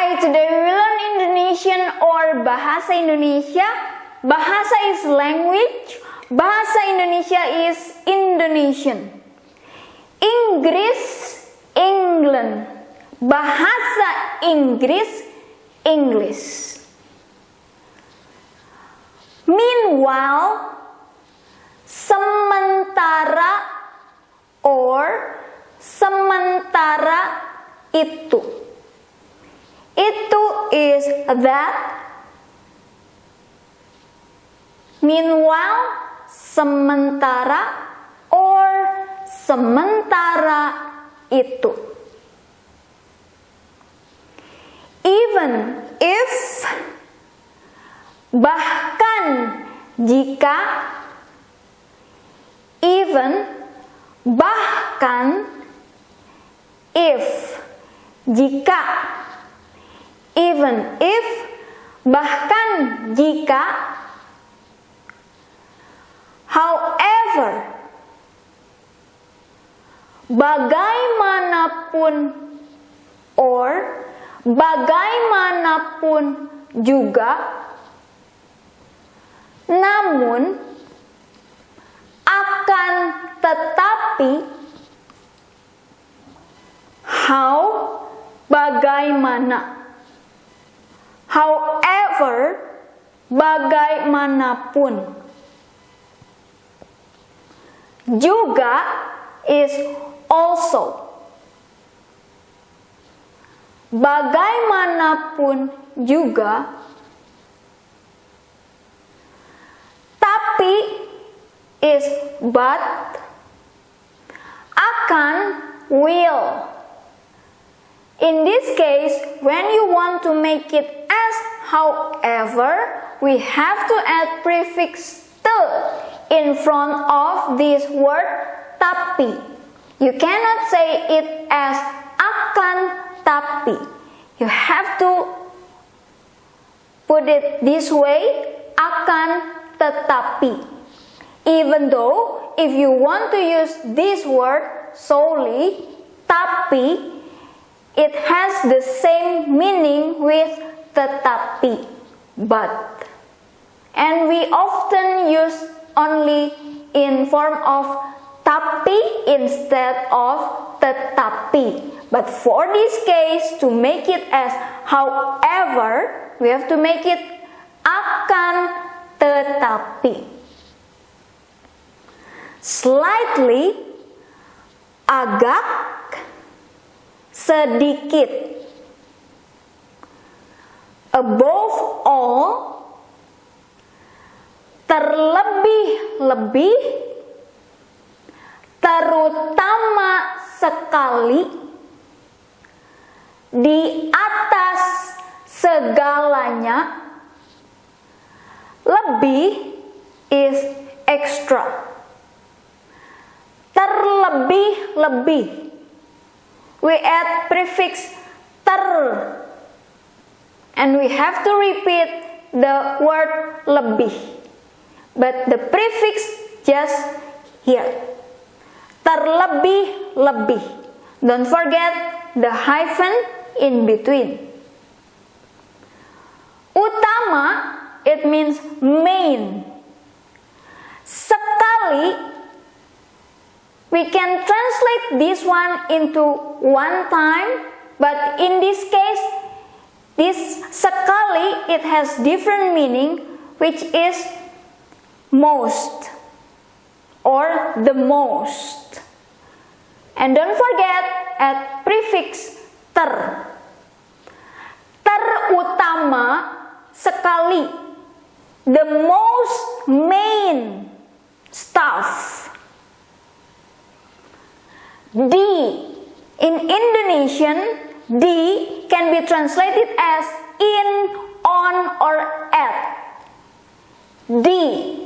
Hi, today we will learn Indonesian or Bahasa Indonesia. Bahasa is language, Bahasa Indonesia is Indonesian. Inggris, England. Bahasa Inggris, English. Meanwhile, sementara or sementara itu. Itu is that. Meanwhile, sementara or sementara itu. Even if, bahkan jika, even, bahkan, if, jika, even if, bahkan jika, however, bagaimanapun or bagaimanapun juga, namun, akan tetapi, how, bagaimana, however, bagaimanapun. Juga is also. Bagaimanapun juga. Tapi is but. Akan, will. In this case, when you want to make it as however, we have to add prefix te in front of this word tapi. You cannot say it as akan tapi. You have to put it this way, akan tetapi. Even though if you want to use this word solely, tapi, it has the same meaning with tetapi, but. And we often use only in form of tapi instead of tetapi. But for this case, to make it as however, we have to make it akan tetapi. Slightly, agak, sedikit. Above all, terlebih-lebih, terutama sekali, di atas segalanya, lebih is extra. Terlebih-lebih, we add prefix ter, and we have to repeat the word lebih, but the prefix just here. Terlebih-lebih. Don't forget the hyphen in between. Utama, it means main. Sekali, we can translate this one into one time, but in this case, this sekali, it has different meaning, which is most or the most. And don't forget add prefix ter. Terutama sekali, the most main stuff. Di, in Indonesian, di can be translated as in, on, or at. Di.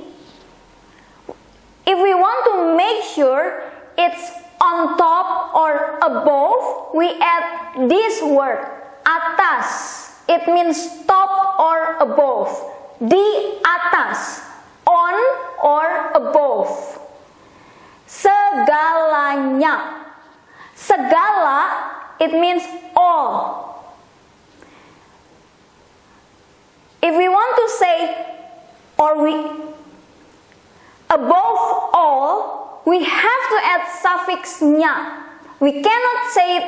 If we want to make sure it's on top or above, we add this word, atas. It means top or above. Di atas, on or above. Segalanya. Segala, it means all. above all, we have to add suffix nya. We cannot say it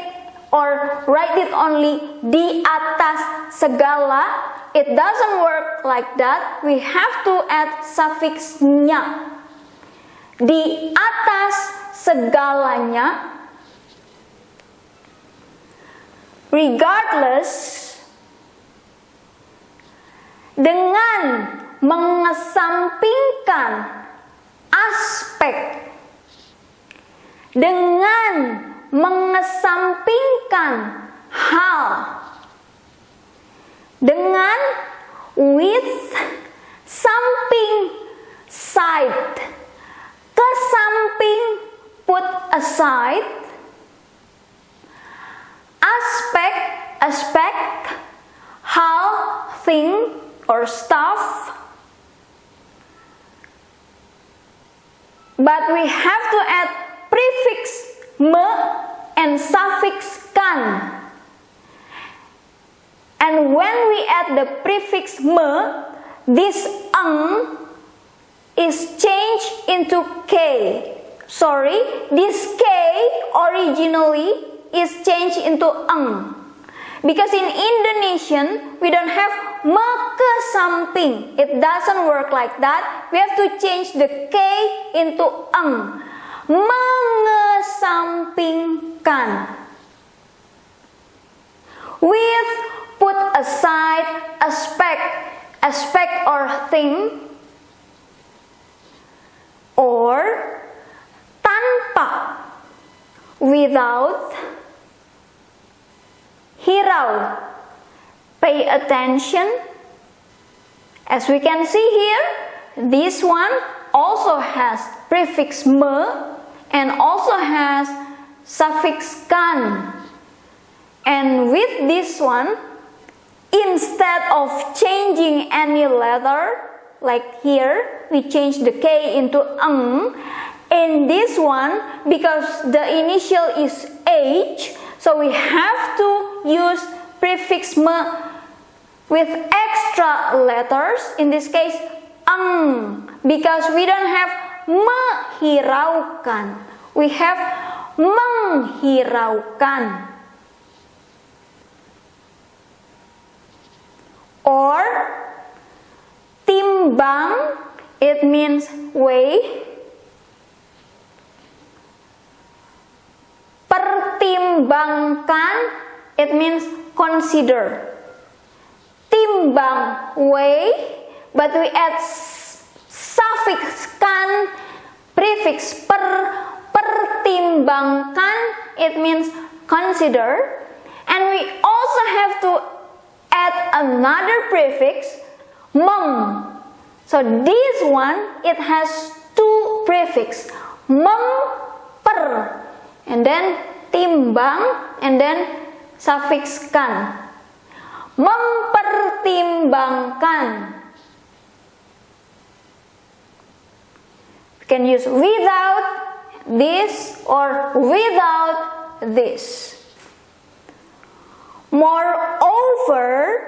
or write it only di atas segala. It doesn't work like that. We have to add suffix nya. Di atas segalanya, regardless, dengan mengesampingkan aspek, dengan mengesampingkan hal, dengan with, samping, side, ke samping, put aside, aspect, hal, thing, or stuff. But we have to add prefix me and suffix kan. And when we add the prefix me, this is changed into k. Sorry, this k originally is changed into because in Indonesian we don't have me ke samping. It doesn't work like that. We have to change the k into mengesampingkan. With, put aside, aspect or thing, or tanpa, without, hirau. Pay attention. As we can see here, this one also has prefix me and also has suffix kan. And with this one, instead of changing any letter, like here, we change the k into in this one, because the initial is h, so we have to use prefix me with extra letters, in this case because we don't have menghiraukan, we have menghiraukan. Or timbang, it means weigh. Pertimbangkan, it means consider. Timbang, weigh, but we add suffix kan, prefix pertimbangkan, it means consider. And we also have to add another prefix, So this one, it has two prefix, per, and then timbang, and then suffix kan. Mempertimbangkan. You can use without this or without this. Moreover,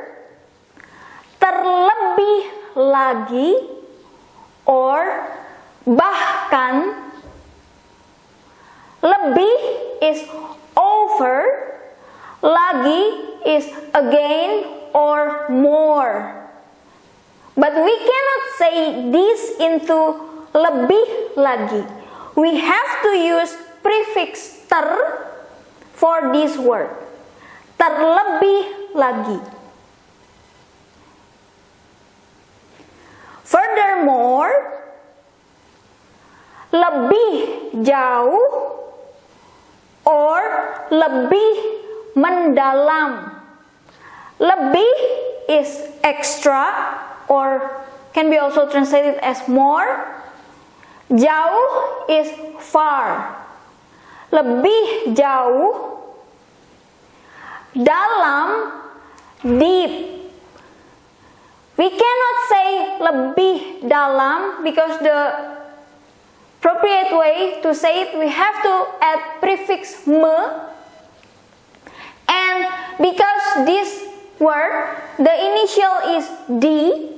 terlebih lagi, or bahkan. Lebih is over, lagi is again or more. But we cannot say this into lebih lagi. We have to use prefix ter for this word. Terlebih lagi. Furthermore, lebih jauh or lebih mendalam. Lebih is extra or can be also translated as more. Jauh is far. Lebih jauh. Dalam, deep. We cannot say lebih dalam because the appropriate way to say it, we have to add prefix me. And because this word, the initial is D,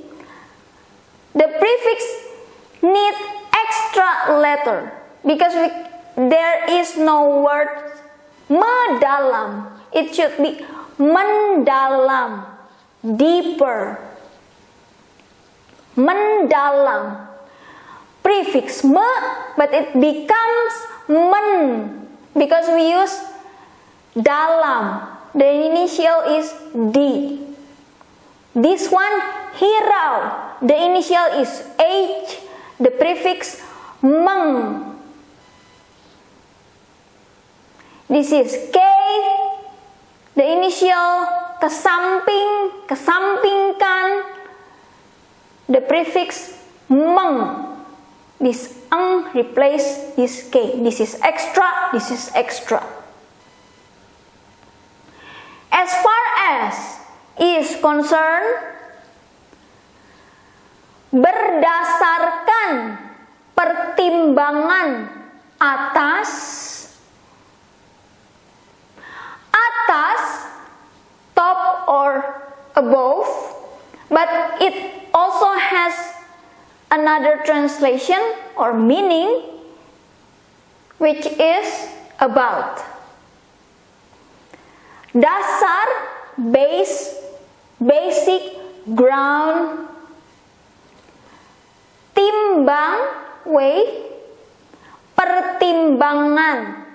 the prefix need extra letter because there is no word mendalam. It should be mendalam, deeper. Mendalam. Prefix me, but it becomes men because we use dalam. The initial is D. This one, hirau. The initial is H. The prefix meng. This is K. The initial kesamping, kesampingkan. The prefix meng. This eng replace this K. This is extra, this is extra. As far as is concerned, berdasarkan pertimbangan atas, top or above, but it also has another translation or meaning, which is about. Dasar, base, basic, ground. Timbang, weigh. Pertimbangan.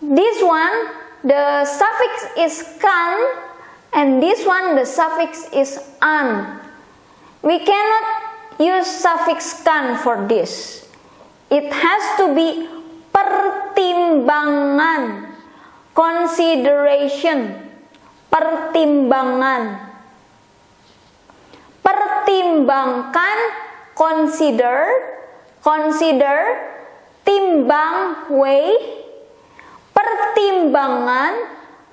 This one, the suffix is kan, and this one, the suffix is an. We cannot use suffix kan for this. It has to be pertimbangan, consideration, pertimbangan. Pertimbangkan, consider, timbang, weigh, pertimbangan,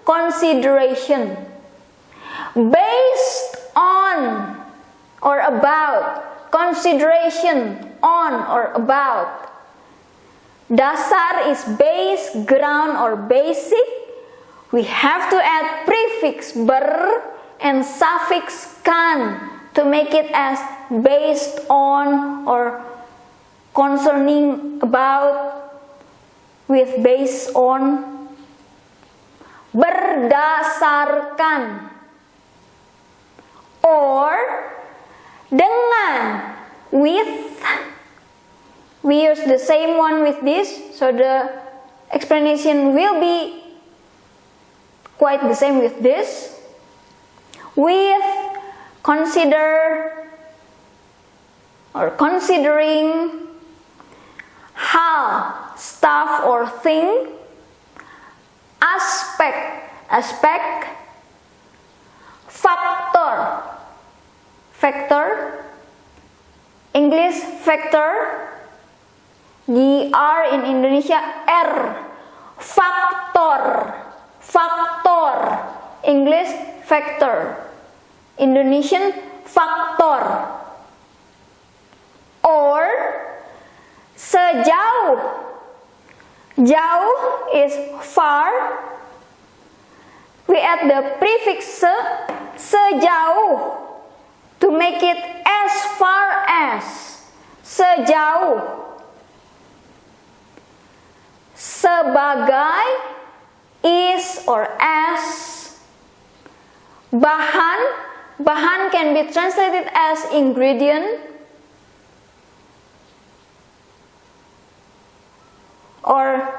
consideration. Based on or about, consideration on or about. Dasar is base, ground or basic. We have to add prefix ber and suffix kan to make it as based on or concerning about with based on. Berdasarkan or dengan, with. We use the same one with this, so the explanation will be quite the same with this. With, consider or considering, hal, stuff or thing, aspect, factor, English factor, the R in Indonesia R, factor, English factor, Indonesian faktor. Or sejauh. Jauh is far. We add the prefix se, sejauh, to make it as far as. Sejauh. Sebagai is or as. Bahan. Bahan can be translated as ingredient or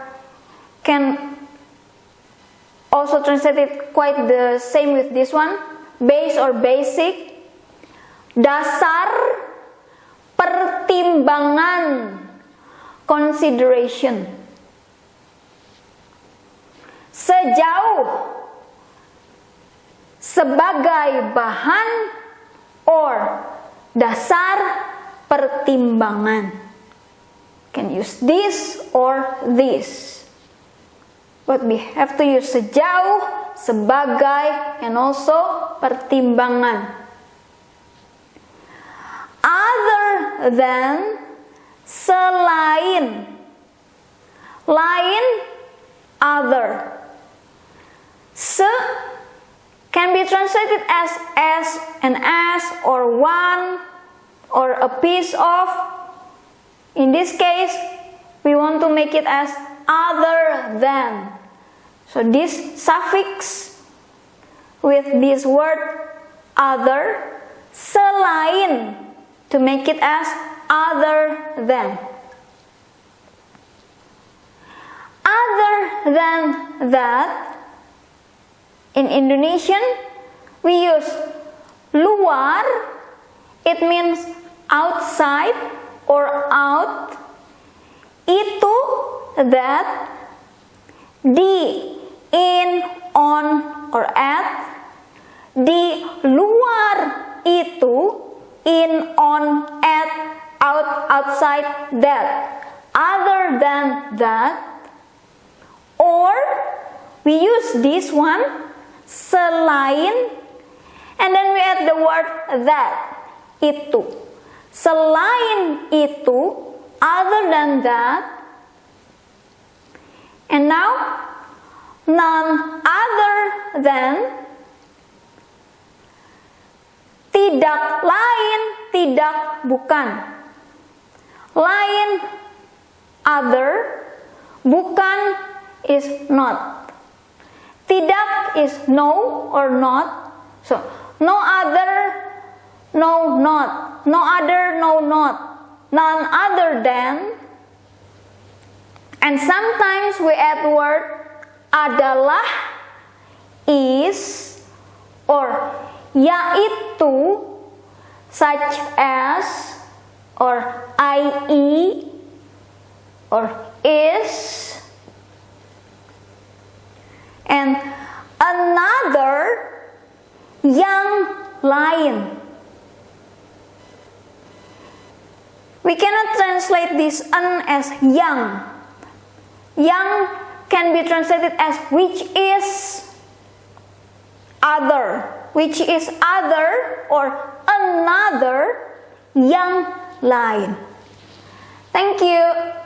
can also translate it quite the same with this one. Base or basic. Dasar, pertimbangan, consideration. Sejauh, sebagai bahan or dasar pertimbangan. Can use this or this. But we have to use sejauh, sebagai, and also pertimbangan. Other than, selain. Lain, other. Se can be we translate it as and as or one or a piece of. In this case, we want to make it as other than. So this suffix with this word other, selain, to make it as other than. Other than that, in Indonesian, we use luar. It means outside or out. Itu, that. Di, in, on, or at. Di luar itu, in, on, at, out, outside, that. Other than that. Or we use this one, selain, and then we add the word that, itu. Selain itu, other than that. And now, none other than, tidak lain, tidak bukan. Lain, other, bukan is not. Tidak is no or not. So, no other, no not. No other, no not. None other than. And sometimes we add word adalah, is, or yaitu, such as, or i.e., or is. And another, yang lain. We cannot translate this an as yang. Yang can be translated as which is other. Which is other or another, yang lain. Thank you.